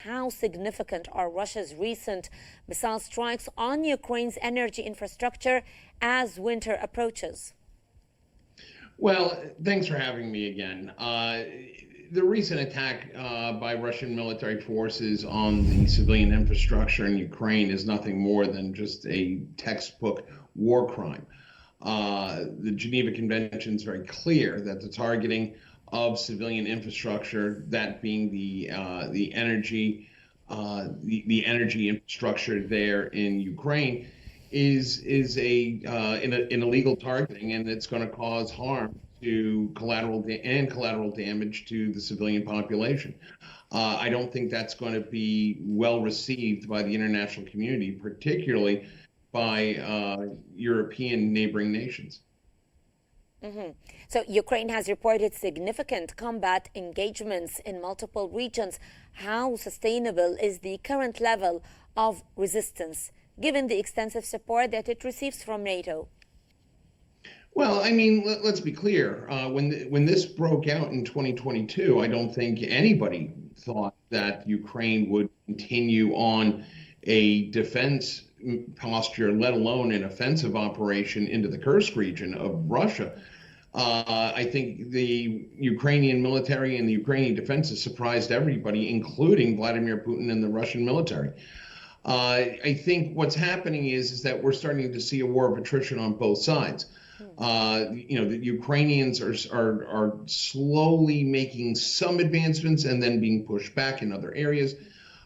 How significant are Russia's recent missile strikes on Ukraine's energy infrastructure as winter approaches? Well, thanks for having me again. The recent attack by Russian military forces on the civilian infrastructure in Ukraine is nothing more than just a textbook war crime. The Geneva Convention is very clear that the targeting of civilian infrastructure, that being the energy, the energy infrastructure there in Ukraine, is an illegal targeting, and it's going to cause harm to collateral damage to the civilian population. I don't think that's going to be well received by the international community, particularly by European neighboring nations. Mhm. So, Ukraine has reported significant combat engagements in multiple regions. How sustainable is the current level of resistance, given the extensive support that it receives from NATO? Well, I mean, let's be clear. When this broke out in 2022, I don't think anybody thought that Ukraine would continue on a defense posture, let alone an offensive operation into the Kursk region of Russia. I think the Ukrainian military and the Ukrainian defense has surprised everybody, including Vladimir Putin and the Russian military. I think what's happening is that we're starting to see a war of attrition on both sides. The Ukrainians are slowly making some advancements and then being pushed back in other areas.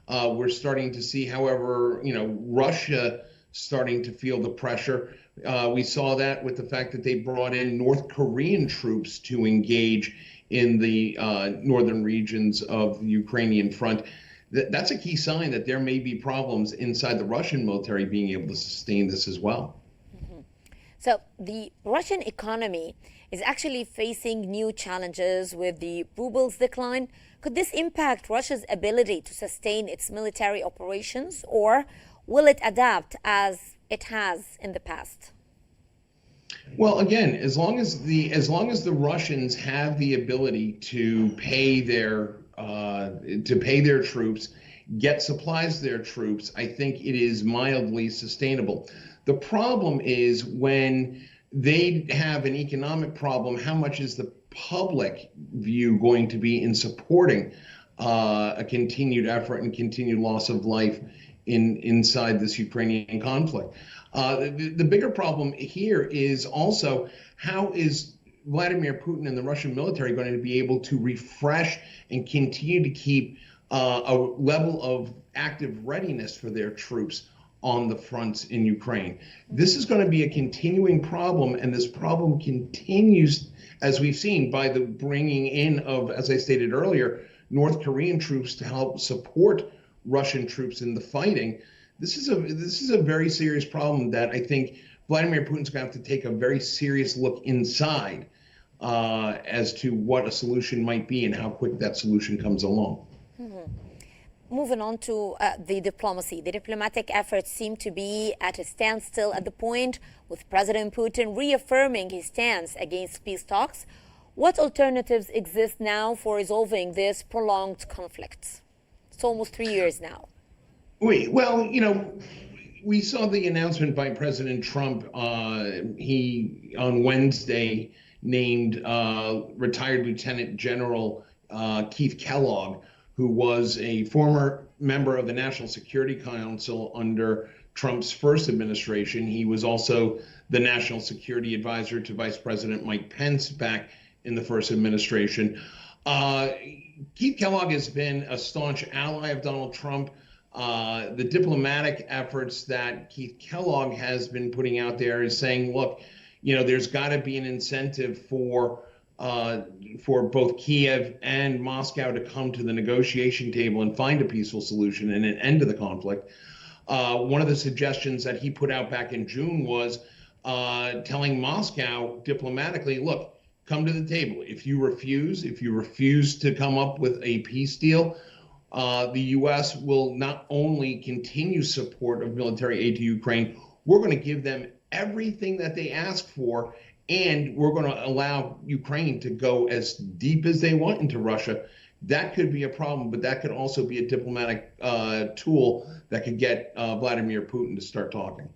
We're starting to see, however, Russia starting to feel the pressure. We saw that with the fact that they brought in North Korean troops to engage in the northern regions of the Ukrainian front. That's a key sign that there may be problems inside the Russian military being able to sustain this as well. So, the Russian economy is actually facing new challenges with the ruble's decline. Could this impact Russia's ability to sustain its military operations, or will it adapt as it has in the past? Well, again, as long as the Russians have the ability to pay their troops, get supplies to their troops, I think it is mildly sustainable. The problem is when they have an economic problem, how much is the public view going to be in supporting a continued effort and continued loss of life inside this Ukrainian conflict? The bigger problem here is also how is Vladimir Putin and the Russian military going to be able to refresh and continue to keep a level of active readiness for their troops on the fronts in Ukraine. This is going to be a continuing problem, and this problem continues, as we've seen, by the bringing in of, as I stated earlier, North Korean troops to help support Russian troops in the fighting. This is a very serious problem that I think Vladimir Putin's going to have to take a very serious look inside as to what a solution might be and how quick that solution comes along. Moving on to the diplomacy. The diplomatic efforts seem to be at a standstill at the point, with President Putin reaffirming his stance against peace talks. What alternatives exist now for resolving this prolonged conflict? It's almost 3 years now. Well, we saw the announcement by President Trump. He, on Wednesday, named retired Lieutenant General Keith Kellogg, who was a former member of the National Security Council under Trump's first administration. He was also the National Security Advisor to Vice President Mike Pence back in the first administration. Keith Kellogg has been a staunch ally of Donald Trump. The diplomatic efforts that Keith Kellogg has been putting out there is saying, look, there's got to be an incentive for both Kiev and Moscow to come to the negotiation table and find a peaceful solution and an end to the conflict. One of the suggestions that he put out back in June was telling Moscow diplomatically, look, come to the table. If you refuse to come up with a peace deal, the U.S. will not only continue support of military aid to Ukraine, we're going to give them everything that they ask for, and we're going to allow Ukraine to go as deep as they want into Russia, that could be a problem, but that could also be a diplomatic tool that could get Vladimir Putin to start talking.